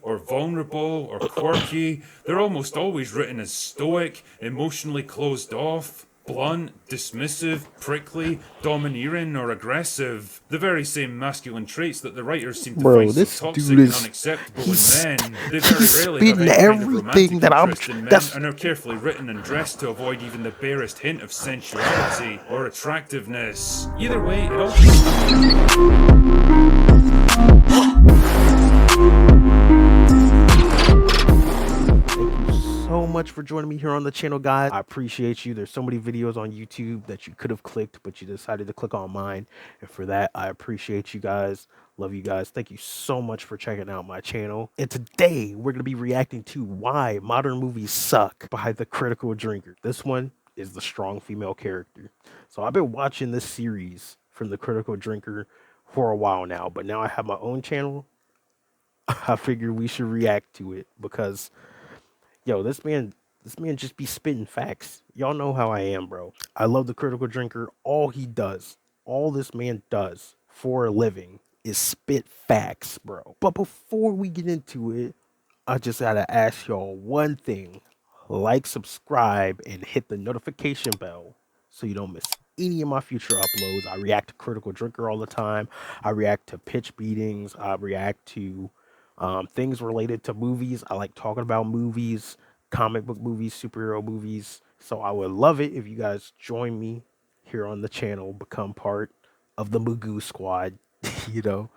or vulnerable or quirky. They're almost always written as stoic, emotionally closed off, blunt, dismissive, prickly, domineering, or aggressive. The very same masculine traits that the writers seem to find Bro, so this dude toxic and is unacceptable in he's men. They very he's rarely have spitting any kind of everything romantic that I'm interest in men that's and are carefully written and dressed to avoid even the barest hint of sensuality or attractiveness. Either way, it all so much for joining me here on the channel, guys. I appreciate you. There's so many videos on YouTube that you could have clicked, but you decided to click on mine. And for that, I appreciate you guys. Love you guys. Thank you so much for checking out my channel. And today we're going to be reacting to Why Modern Movies Suck by The Critical Drinker. This one is the strong female character. So I've been watching this series from The Critical Drinker for a while now, but now I have my own channel. I figured we should react to it because yo, this man just be spitting facts. Y'all know how I am, bro. I love The Critical Drinker. All this man does for a living is spit facts, bro. But before we get into it, I just gotta ask y'all one thing. Like, subscribe, and hit the notification bell so you don't miss any of my future uploads. I react to Critical Drinker all the time. I react to pitch beatings. I react to things related to movies. I like talking about movies, comic book movies, superhero movies. So I would love it if you guys join me here on the channel, become part of the Magoo Squad. You know,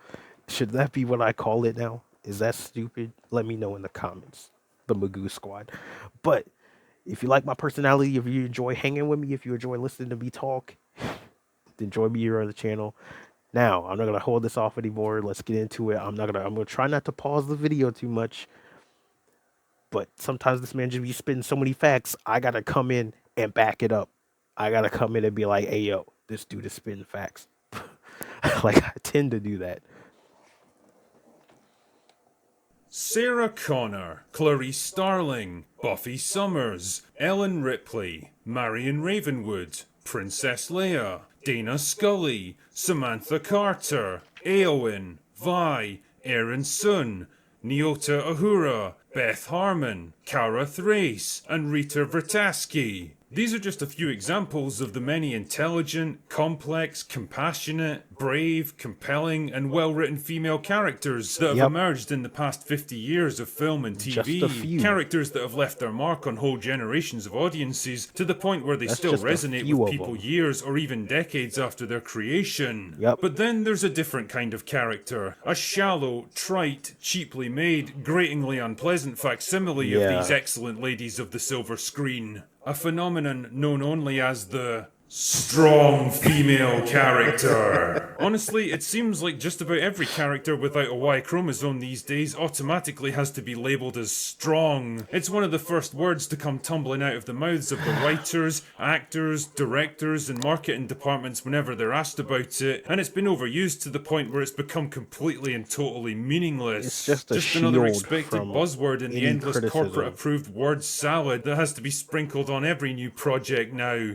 should that be what I call it now? Is that stupid? Let me know in the comments. The Magoo Squad. But if you like my personality, if you enjoy hanging with me, if you enjoy listening to me talk, then join me here on the channel. Now, I'm not gonna hold this off anymore. Let's get into it. I'm gonna try not to pause the video too much. But sometimes this man just be spitting so many facts, I gotta come in and back it up. I gotta come in and be like, hey yo, this dude is spitting facts. Like I tend to do that. Sarah Connor, Clarice Starling, Buffy Summers, Ellen Ripley, Marion Ravenwood, Princess Leia, Dana Scully, Samantha Carter, Eowyn, Vi, Aaron Sun, Nyota Ahura, Beth Harmon, Cara Thrace, and Rita Vrataski. These are just a few examples of the many intelligent, complex, compassionate, brave, compelling, and well-written female characters that have Yep. emerged in the past 50 years of film and Just TV. a few. Characters that have left their mark on whole generations of audiences to the point where they That's still just a resonate few with of people them. years or even decades after their creation. Yep. But then there's a different kind of character. A shallow, trite, cheaply made, gratingly unpleasant facsimile of these Yeah. excellent ladies of the silver screen. A phenomenon known only as the strong female character. Honestly, it seems like just about every character without a Y chromosome these days automatically has to be labelled as strong. It's one of the first words to come tumbling out of the mouths of the writers, actors, directors, and marketing departments whenever they're asked about it, and it's been overused to the point where it's become completely and totally meaningless. It's just a another shield expected from buzzword in the any endless criticism. corporate approved word salad that has to be sprinkled on every new project now.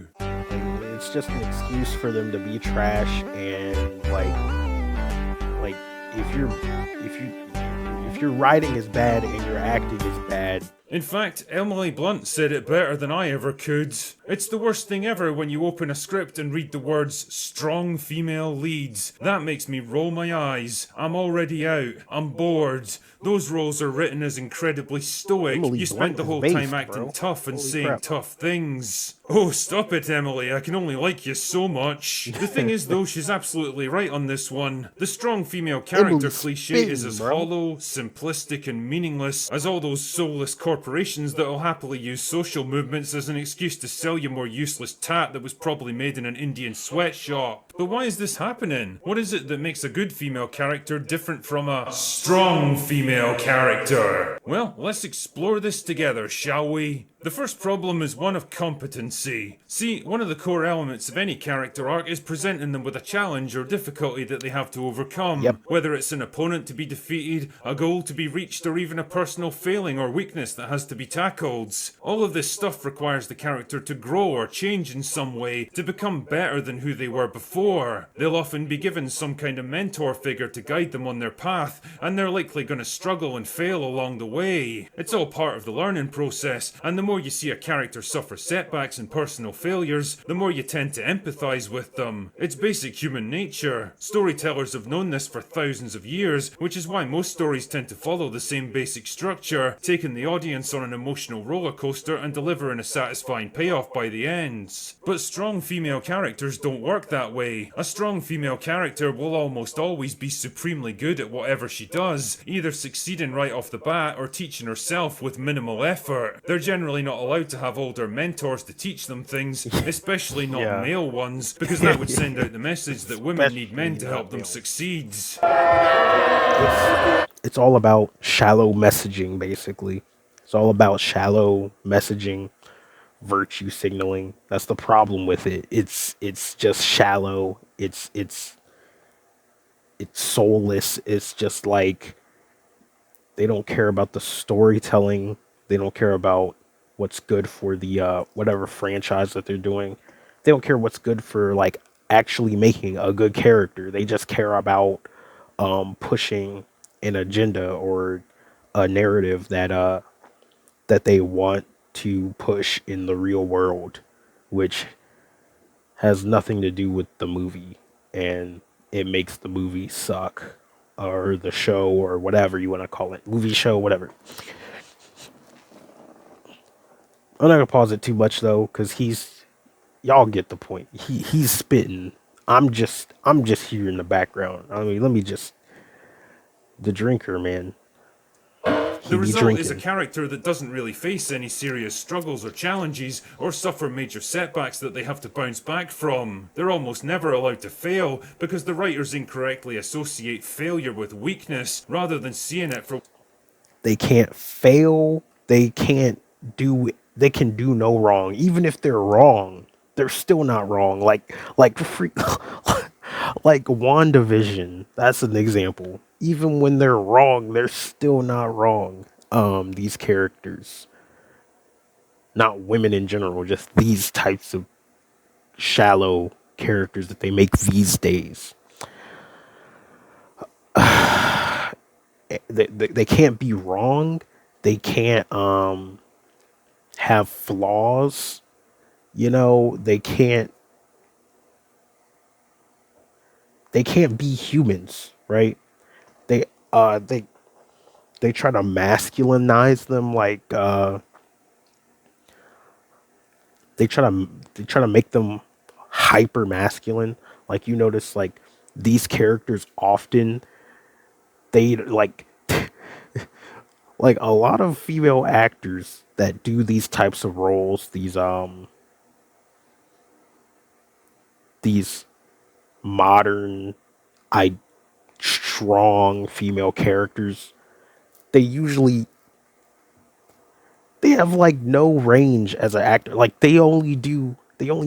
It's just an excuse for them to be trash and like if your writing is bad and your acting is bad. In fact, Emily Blunt said it better than I ever could. It's the worst thing ever when you open a script and read the words strong female leads. That makes me roll my eyes. I'm already out. I'm bored. Those roles are written as incredibly stoic. Emily You spent Blunt the is whole based, time acting bro. tough and Holy saying crap. tough things. Oh, stop it, Emily. I can only like you so much. The thing is, though, she's absolutely right on this one. The strong female character Emily's cliche is spitting, as bro. hollow, simplistic, and meaningless as all those soulless corporations that'll happily use social movements as an excuse to sell you more useless tat that was probably made in an Indian sweatshop. But why is this happening? What is it that makes a good female character different from a strong female character? Well, let's explore this together, shall we? The first problem is one of competency. See, one of the core elements of any character arc is presenting them with a challenge or difficulty that they have to overcome. Yep. Whether it's an opponent to be defeated, a goal to be reached, or even a personal failing or weakness that has to be tackled. All of this stuff requires the character to grow or change in some way to become better than who they were before. before. They'll often be given some kind of mentor figure to guide them on their path, and they're likely going to struggle and fail along the way. It's all part of the learning process, and the more you see a character suffer setbacks and personal failures, the more you tend to empathise with them. It's basic human nature. Storytellers have known this for thousands of years, which is why most stories tend to follow the same basic structure, taking the audience on an emotional roller coaster and delivering a satisfying payoff by the end. But strong female characters don't work that way. A strong female character will almost always be supremely good at whatever she does, either succeeding right off the bat or teaching herself with minimal effort. They're generally not allowed to have older mentors to teach them things, especially not Yeah. male ones, because that would send out the message that women need men to Especially help them not male. succeed. It's all about shallow messaging, basically. It's all about shallow messaging, virtue signaling. That's the problem with it. It's just shallow. It's soulless. It's just like they don't care about the storytelling. They don't care about what's good for the whatever franchise that they're doing. They don't care what's good for like actually making a good character. They just care about pushing an agenda or a narrative that they want to push in the real world, which has nothing to do with the movie, and it makes the movie suck, or the show, or whatever you want to call it, movie, show, whatever. I'm not gonna pause it too much though, because y'all get the point. He's spitting. I'm just here in the background. I mean, let me just the drinker, man. He The be result is a drinking. character that doesn't really face any serious struggles or challenges, or suffer major setbacks that they have to bounce back from. They're almost never allowed to fail, because the writers incorrectly associate failure with weakness, rather than seeing it for They can't fail. They can do no wrong. Even if they're wrong, they're still not wrong. Like freak like WandaVision. That's an example. Even when they're wrong, they're still not wrong. These characters, not women in general, just these types of shallow characters that they make these days. They can't be wrong. They can't have flaws. They can't be humans, right? They uh they they try to masculinize them, like they try to make them hyper masculine. Like, you notice, like, these characters often, they like a lot of female actors that do these types of roles, these modern, I strong female characters, they usually they have like no range as an actor. Like, they only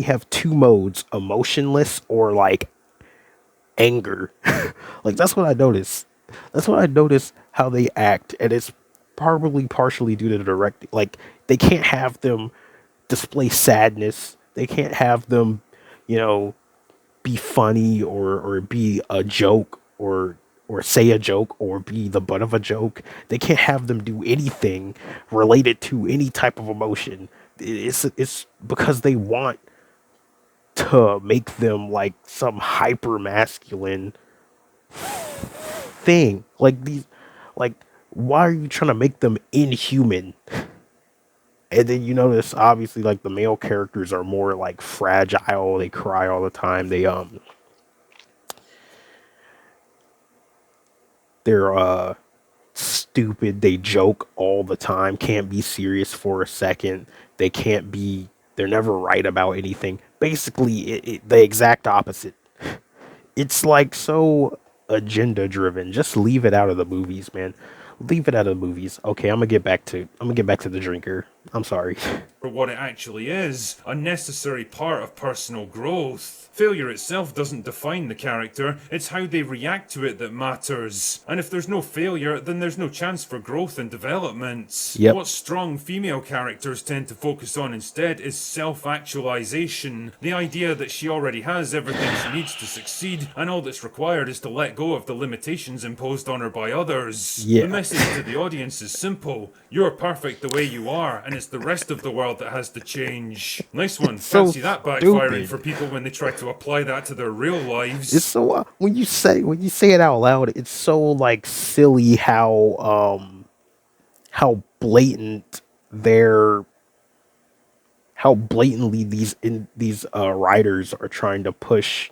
have two modes: emotionless or like anger. Like, that's what I noticed. That's what I noticed, how they act, and it's probably partially due to the directing. Like, they can't have them display sadness. They can't have them, you know, be funny, or be a joke, or say a joke, or be the butt of a joke. They can't have them do anything related to any type of emotion. It's because they want to make them like some hyper masculine thing. Like, like, why are you trying to make them inhuman? And then you notice, obviously, like, the male characters are more like fragile. They cry all the time. They're stupid. They joke all the time. Can't be serious for a second. They're never right about anything. Basically, the exact opposite. It's like so agenda driven. Just leave it out of the movies, man. Leave it out of the movies. Okay, I'm gonna get back to the drinker. I'm sorry. for what it actually is, a necessary part of personal growth. Failure itself doesn't define the character, it's how they react to it that matters. And if there's no failure, then there's no chance for growth and development. Yep. What strong female characters tend to focus on instead is self-actualization. The idea that she already has everything she needs to succeed, and all that's required is to let go of the limitations imposed on her by others. Yeah. The message to the audience is simple. You're perfect the way you are, and it's the rest of the world that has to change. Nice one. So Fancy that backfiring stupid. for people when they try to apply that to their real lives. It's so when you say it out loud, it's so like silly how blatant their how blatantly these writers are trying to push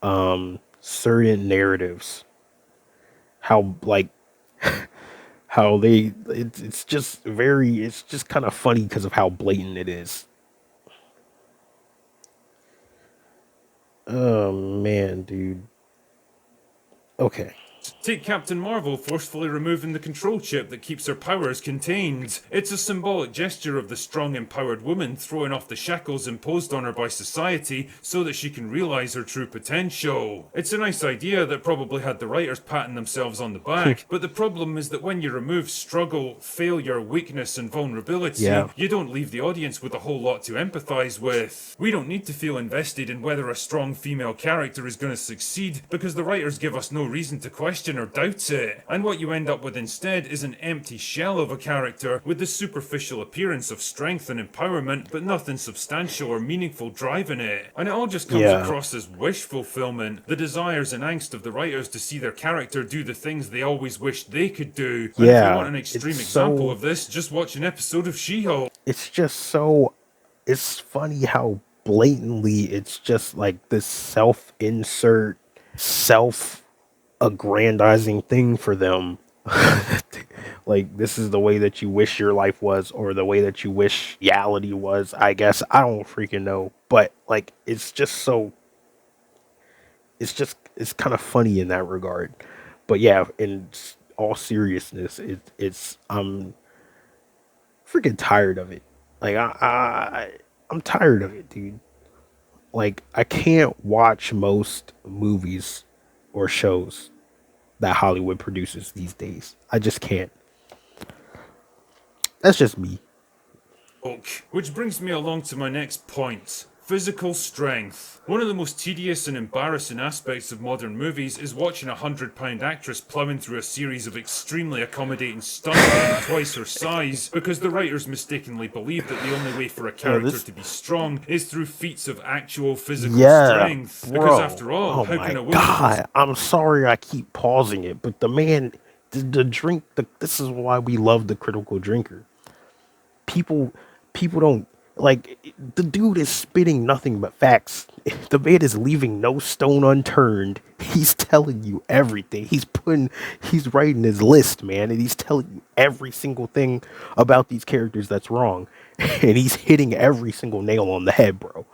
certain narratives. How like how it's just kind of funny because of how blatant it is. Oh man, dude. Okay. Take Captain Marvel forcefully removing the control chip that keeps her powers contained. It's a symbolic gesture of the strong, empowered woman throwing off the shackles imposed on her by society so that she can realize her true potential. It's a nice idea that probably had the writers patting themselves on the back, but the problem is that when you remove struggle, failure, weakness, and vulnerability, Yeah. you don't leave the audience with a whole lot to empathize with. We don't need to feel invested in whether a strong female character is going to succeed because the writers give us no reason to question or doubt it. And what you end up with instead is an empty shell of a character with the superficial appearance of strength and empowerment, but nothing substantial or meaningful driving it. And it all just comes Yeah. across as wish fulfillment, the desires and angst of the writers to see their character do the things they always wished they could do. And if Yeah, you want an extreme it's example so- of this, just watch an episode of She-Hulk. It's just so it's funny how blatantly it's just like this self-insert, self-aggrandizing thing for them. Like this is the way that you wish your life was, or the way that you wish reality was. I guess I don't freaking know, but like it's kind of funny in that regard. But yeah, in all seriousness, it's I'm freaking tired of it. Like I'm tired of it, dude. Like I can't watch most movies or shows that Hollywood produces these days. I just can't. That's just me. Which brings me along to my next point. Physical strength. One of the most tedious and embarrassing aspects of modern movies is watching a 100-pound actress plowing through a series of extremely accommodating stuntmen twice her size because the writers mistakenly believe that the only way for a character to be strong is through feats of actual physical strength. Bro. Because after all, Oh how my can a woman... God. I'm sorry I keep pausing it, but the man, the drink, this is why we love the critical drinker. People don't like the dude is spitting nothing but facts. The man is leaving no stone unturned. He's telling you everything. He's writing his list, man, and he's telling you every single thing about these characters that's wrong. And he's hitting every single nail on the head, bro.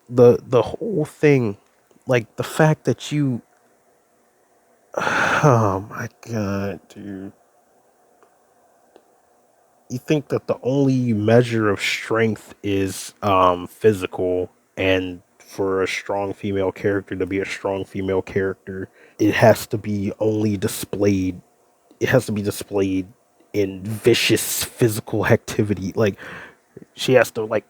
The whole thing, like the fact that you oh my God, dude. You think that the only measure of strength is physical, and for a strong female character to be a strong female character, it has to be only displayed it has to be displayed in vicious physical activity. Like she has to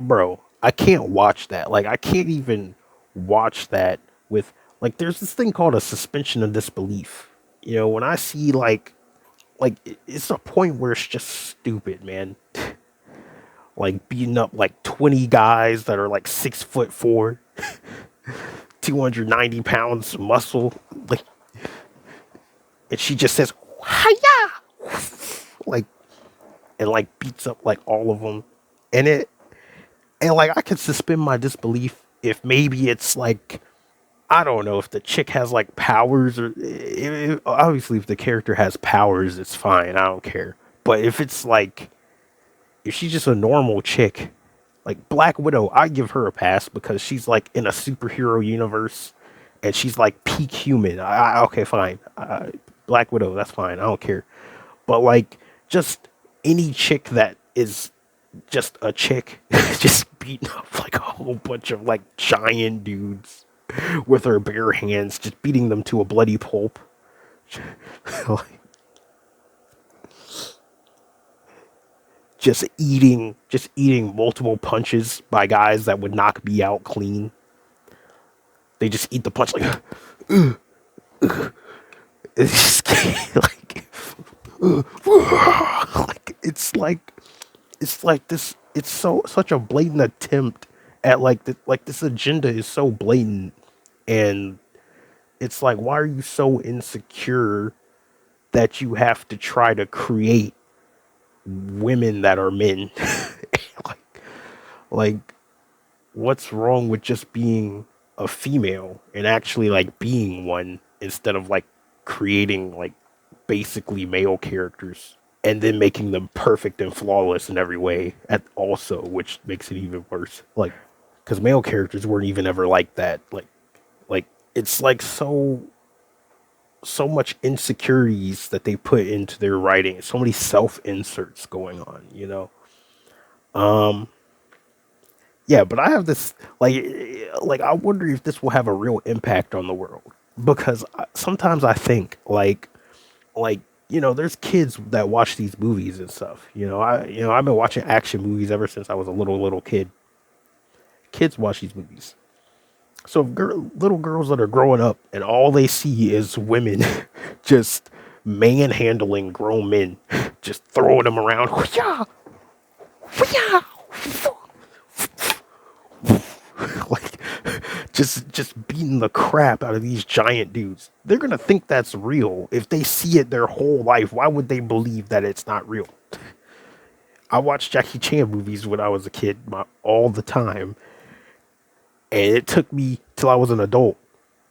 bro, I can't watch that. Like I can't even watch that with like there's this thing called a suspension of disbelief. You know, when I see it's a point where it's just stupid, man. Like beating up like 20 guys that are like 6'4", 290 pounds muscle, like, and she just says "Hiya!" like, and like beats up like all of them, and like I could suspend my disbelief if maybe it's like, I don't know, if the chick has like powers, or obviously if the character has powers, it's fine. I don't care. But if it's like, if she's just a normal chick, like Black Widow, I give her a pass because she's like in a superhero universe and she's like peak human. Okay, fine. Black Widow, that's fine. I don't care. But like just any chick that is just a chick just beating up like a whole bunch of like giant dudes with her bare hands, just beating them to a bloody pulp. Like, just eating multiple punches by guys that would knock me out clean. They just eat the punch like it's just, like it's like this. It's so such a blatant attempt at like this agenda is so blatant, and it's like, why are you so insecure that you have to try to create women that are men? like like what's wrong with just being a female and actually like being one instead of like creating like basically male characters and then making them perfect and flawless in every way at also, which makes it even worse. Like, because male characters weren't even ever like that. Like it's like so much insecurities that they put into their writing, so many self inserts going on, you know. Um, yeah, but I have this like I wonder if this will have a real impact on the world because sometimes I think like there's kids that watch these movies and stuff. I've been watching action movies ever since I was a little kid. Kids watch these movies. So if little girls that are growing up and all they see is women just manhandling grown men, just throwing them around, like just beating the crap out of these giant dudes. They're gonna think that's real if they see it their whole life. Why would they believe that it's not real? I watched Jackie Chan movies when I was a kid all the time, and it took me till I was an adult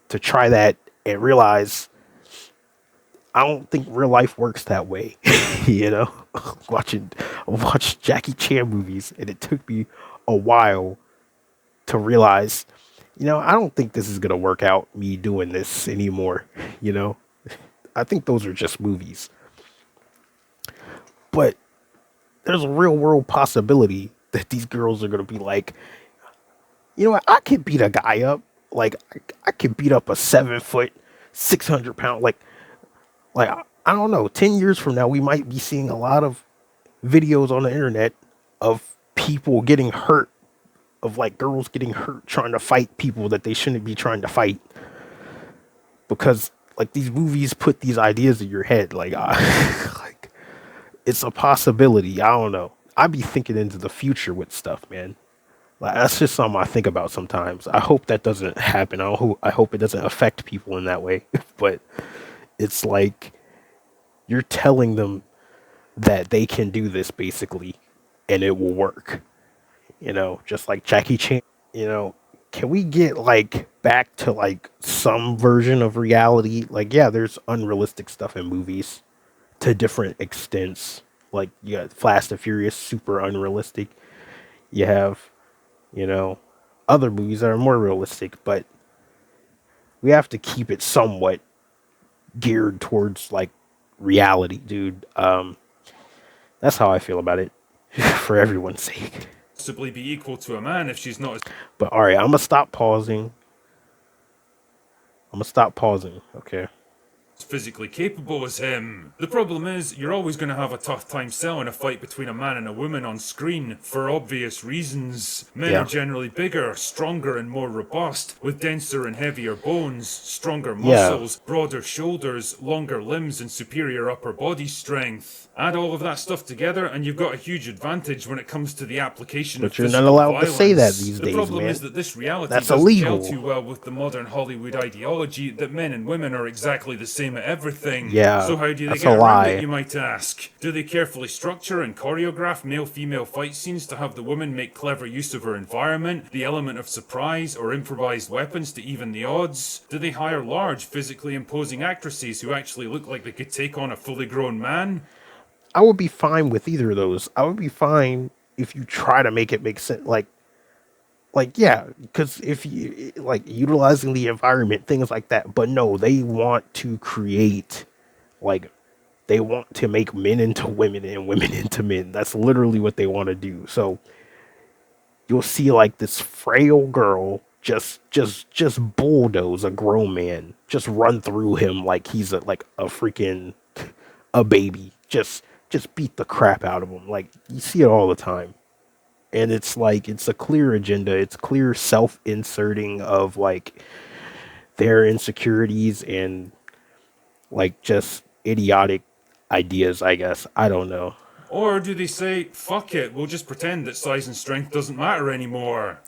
to try that and realize I don't think real life works that way. you know, watching watched Jackie Chan movies, and it took me a while to realize, I don't think this is gonna work out. Me doing this anymore. You know, I think those are just movies, but there's a real world possibility that these girls are gonna be like, you know what? I could beat a guy up. Like I could beat up a 7 foot, 600 pound. Like I don't know. 10 years from now, we might be seeing a lot of videos on the internet of people getting hurt, of like girls getting hurt trying to fight people that they shouldn't be trying to fight, because like these movies put these ideas in your head. Like, like it's a possibility. I don't know. I be thinking into the future with stuff, man. Like that's just something I think about sometimes. I hope that doesn't happen. I hope it doesn't affect people in that way. But it's like you're telling them that they can do this basically, and it will work. Just like Jackie Chan. You know, can we get like back to like some version of reality? Like, yeah, there's unrealistic stuff in movies to different extents. Like you got Fast and Furious, super unrealistic. You have, you know, other movies that are more realistic, but we have to keep it somewhat geared towards like reality, dude. That's how I feel about it, for everyone's sake. Possibly be equal to a man if she's not as But all right, I'm gonna stop pausing. Okay. physically capable as him. The problem is, you're always going to have a tough time selling a fight between a man and a woman on screen, for obvious reasons. Men are Yeah. generally bigger, stronger and more robust, with denser and heavier bones, stronger Yeah. muscles, broader shoulders, longer limbs and superior upper body strength. Add all of that stuff together and you've got a huge advantage when it comes to the application of But you're not physical allowed to say that violence. these The days, problem man. is that this reality That's doesn't gel illegal. too well with the modern Hollywood ideology that men and women are exactly the same at everything. Yeah, So how do they that's a get around it, lie. you might ask? Do they carefully structure and choreograph male-female fight scenes to have the woman make clever use of her environment, the element of surprise, or improvised weapons to even the odds? Do they hire large, physically imposing actresses who actually look like they could take on a fully grown man? I would be fine with either of those. I would be fine if you try to make it make sense. Like yeah, because if you like utilizing the environment, things like that. But no, they want to create like they want to make men into women and women into men. That's literally what they want to do. So you'll see like this frail girl just bulldoze a grown man, just run through him like he's a freaking a baby. Just beat the crap out of him. Like you see it all the time. And it's like it's a clear agenda. It's clear self-inserting of like their insecurities and like just idiotic ideas, I guess. I don't know. Or do they say, fuck it, we'll just pretend that size and strength doesn't matter anymore?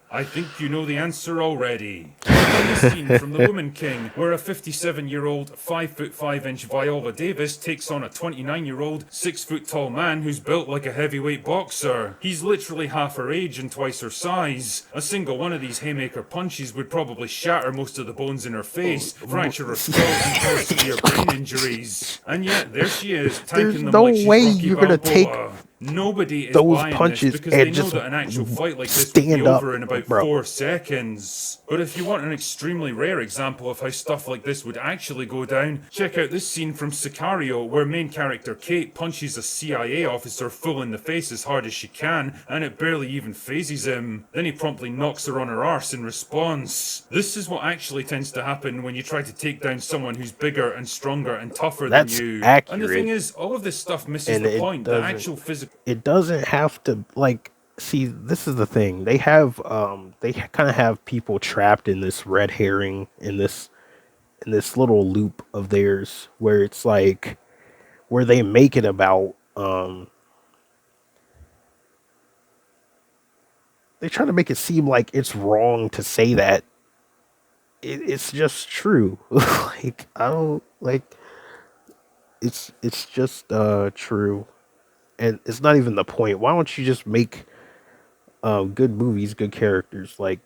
I think you know the answer already. In the scene from The Woman King, where a 57-year-old, 5'5" Viola Davis takes on a 29-year-old, 6-foot tall man who's built like a heavyweight boxer. He's literally half her age and twice her size. A single one of these haymaker punches would probably shatter most of the bones in her face, fracture her skull, and cause severe brain injuries. And yet, there she is, tanking them like she's Rocky Balboa. Nobody is those buying punches this because they and know just that an actual fight like this would be stand up, over in about bro. 4 seconds. But if you want an extremely rare example of how stuff like this would actually go down, check out this scene from Sicario where main character Kate punches a CIA officer full in the face as hard as she can, and it barely even phases him. Then he promptly knocks her on her arse in response. This is what actually tends to happen when you try to take down someone who's bigger and stronger and tougher That's than you. accurate. And the thing is, all of this stuff misses And the it point. The actual physical... It doesn't have to like see this is the thing. They have they kind of have people trapped in this red herring in this little loop of theirs where it's like where they make it about they try to make it seem like it's wrong to say that it's just true. Like I don't like it's just true. And it's not even the point. Why don't you just make good movies, good characters? Like,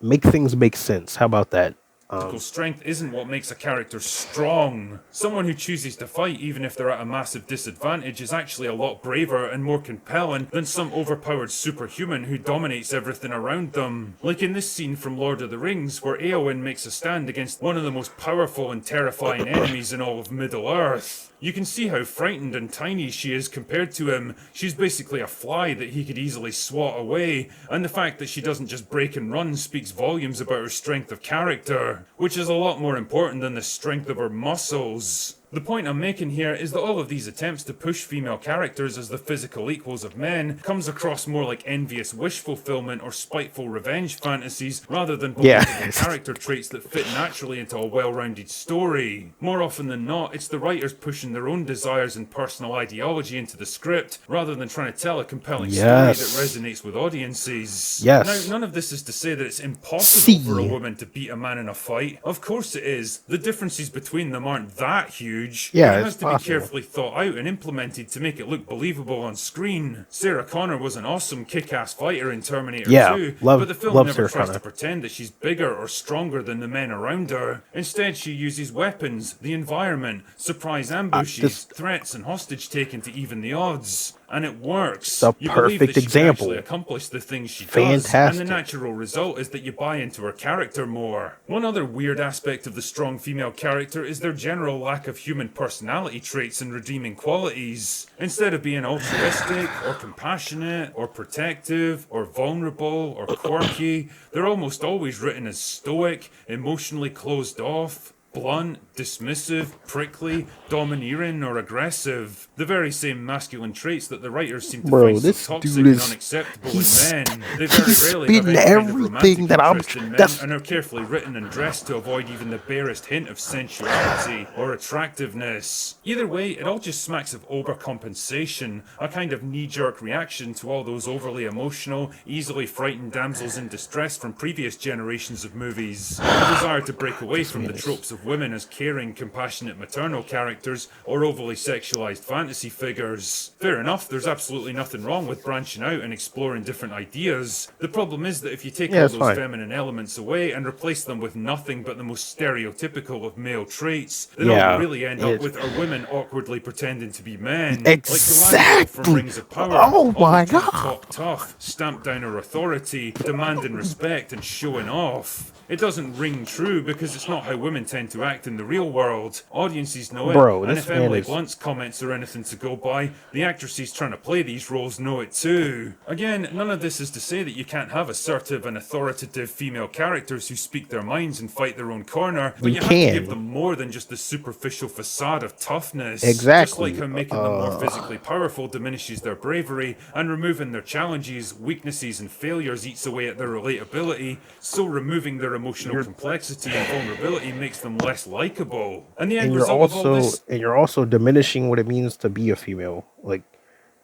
make things make sense. How about that? Physical strength isn't what makes a character strong. Someone who chooses to fight even if they're at a massive disadvantage is actually a lot braver and more compelling than some overpowered superhuman who dominates everything around them. Like in this scene from Lord of the Rings where Eowyn makes a stand against one of the most powerful and terrifying enemies in all of Middle-earth. You can see how frightened and tiny she is compared to him. She's basically a fly that he could easily swat away, and the fact that she doesn't just break and run speaks volumes about her strength of character, which is a lot more important than the strength of her muscles. The point I'm making here is that all of these attempts to push female characters as the physical equals of men comes across more like envious wish fulfillment or spiteful revenge fantasies rather than believable character traits that fit naturally into a well-rounded story. More often than not, it's the writers pushing their own desires and personal ideology into the script rather than trying to tell a compelling story that resonates with audiences. Now, none of this is to say that it's impossible for a woman to beat a man in a fight. Of course it is. The differences between them aren't that huge. Yeah, it has to be carefully thought out and implemented to make it look believable on screen. Sarah Connor was an awesome kick-ass fighter in Terminator 2, but the film never tries to pretend that she's bigger or stronger than the men around her. Instead, she uses weapons, the environment, surprise ambushes, threats, and hostage-taking to even the odds. And it works. The you perfect believe that she example. can actually accomplish the things she Fantastic. does, and the natural result is that you buy into her character more. One other weird aspect of the strong female character is their general lack of human personality traits and redeeming qualities. Instead of being altruistic, or compassionate, or protective, or vulnerable, or quirky, they're almost always written as stoic, emotionally closed off, blunt, dismissive, prickly, domineering, or aggressive. The very same masculine traits that the writers seem to find so toxic and unacceptable in men. They very rarely have any kind of romantic interest in men and are carefully written and dressed to avoid even the barest hint of sensuality or attractiveness. Either way, it all just smacks of overcompensation, a kind of knee-jerk reaction to all those overly emotional, easily frightened damsels in distress from previous generations of movies. A desire to break away from the tropes of women as caring, compassionate maternal characters or overly sexualized fantasy figures. Fair enough, there's absolutely nothing wrong with branching out and exploring different ideas. The problem is that if you take all those feminine elements away and replace them with nothing but the most stereotypical of male traits, then all you really end up with are women awkwardly pretending to be men. Exactly. Like from Rings of Power. Oh my god. Talk tough, stamp down her authority, demanding respect and showing off. It doesn't ring true because it's not how women tend to act in the real world. Audiences know it, Bro, and this if man Emily is... Blunt's comments are anything to go by, the actresses trying to play these roles know it too. Again, none of this is to say that you can't have assertive and authoritative female characters who speak their minds and fight their own corner, but You you have to give can. them more than just the superficial facade of toughness. Just like Exactly. how making them more physically powerful diminishes their bravery, and removing their challenges, weaknesses, and failures eats away at their relatability, so removing their emotional You're... complexity and vulnerability makes them less likable. And the end and you're result of all also this... and you're also diminishing what it means to be a female. Like,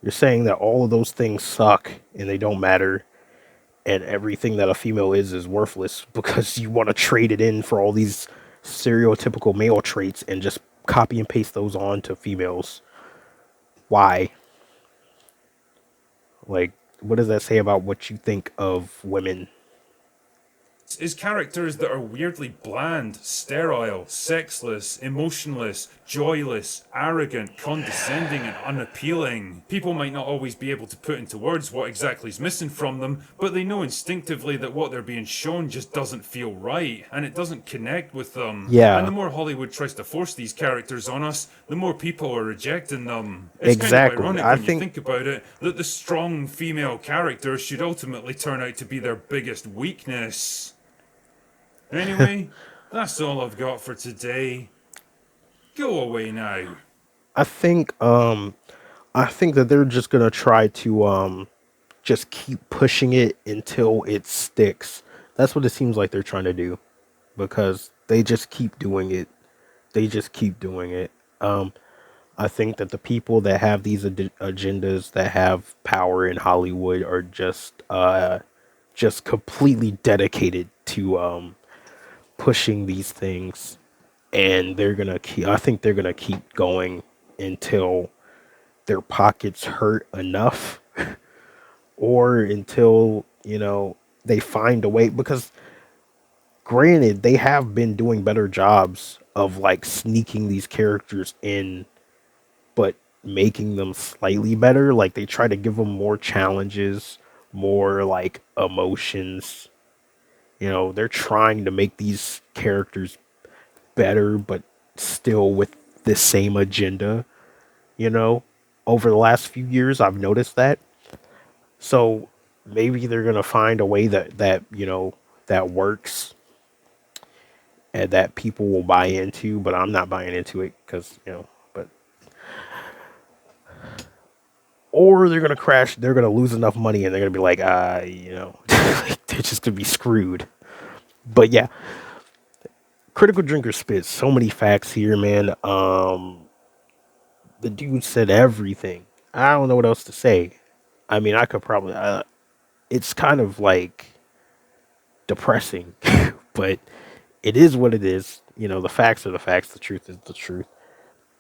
you're saying that all of those things suck and they don't matter, and everything that a female is worthless because you want to trade it in for all these stereotypical male traits and just copy and paste those on to females. Why? Like, what does that say about what you think of women? is characters that are weirdly bland, sterile, sexless, emotionless, joyless, arrogant, condescending, and unappealing. People might not always be able to put into words what exactly is missing from them, but they know instinctively that what they're being shown just doesn't feel right, and it doesn't connect with them. And Yeah, the more Hollywood tries to force these characters on us, the more people are rejecting them. It's kind of exactly. ironic I when you think think about it that the strong female character should ultimately turn out to be their biggest weakness. Anyway, that's all I've got for today. Go away now. I think I think that they're just gonna try to just keep pushing it until it sticks. That's what it seems like they're trying to do, because they just keep doing it. They just keep doing it. I think that the people that have these agendas, that have power in Hollywood, are just completely dedicated to pushing these things, and they're gonna keep. I think they're gonna keep going until their pockets hurt enough, or until, they find a way. Because granted, they have been doing better jobs of like sneaking these characters in, but making them slightly better. Like, they try to give them more challenges, more like emotions. They're trying to make these characters better, but still with the same agenda. You know, over the last few years, I've noticed that. So maybe they're gonna find a way that works and that people will buy into. But I'm not buying into it because But or they're gonna crash. They're gonna lose enough money, and they're gonna be like, they're just gonna be screwed. But yeah, Critical Drinker spits so many facts here, man. The dude said everything. I don't know what else to say. I mean, I could probably. It's kind of like depressing, but it is what it is. The facts are the facts. The truth is the truth.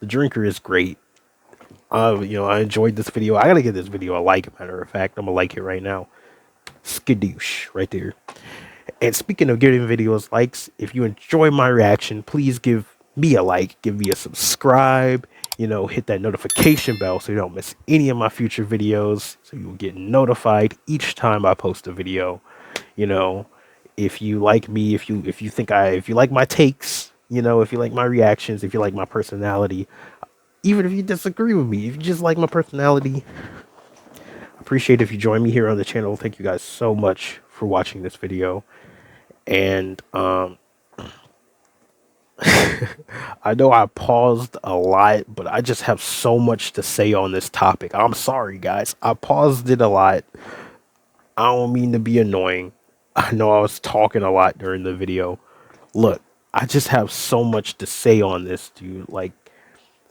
The drinker is great. I enjoyed this video. I gotta give this video a like. Matter of fact, I'm gonna like it right now. Skadoosh, right there. And speaking of giving videos likes, if you enjoy my reaction, please give me a like, give me a subscribe, hit that notification bell so you don't miss any of my future videos, so you'll get notified each time I post a video. If you like me, if you like my takes, if you like my reactions, if you like my personality, even if you disagree with me, if you just like my personality, I appreciate if you join me here on the channel. Thank you guys so much for watching this video. And I know I paused a lot, but I just have so much to say on this topic. I'm sorry, guys. I paused it a lot. I don't mean to be annoying. I know I was talking a lot during the video. Look, I just have so much to say on this, dude. Like,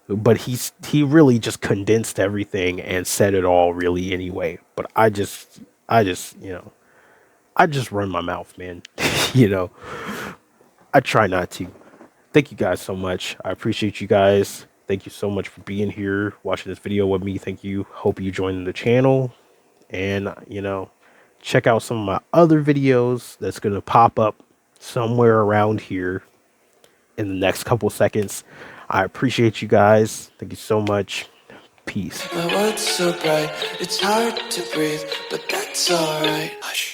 but he really just condensed everything and said it all really anyway. But I just I just run my mouth, man. you know, I try not to. Thank you guys so much. I appreciate you guys. Thank you so much for being here, watching this video with me. Thank you. Hope you joined the channel. And, check out some of my other videos that's going to pop up somewhere around here in the next couple seconds. I appreciate you guys. Thank you so much. Peace. My world's so bright, it's hard to breathe, but that's alright. Hush.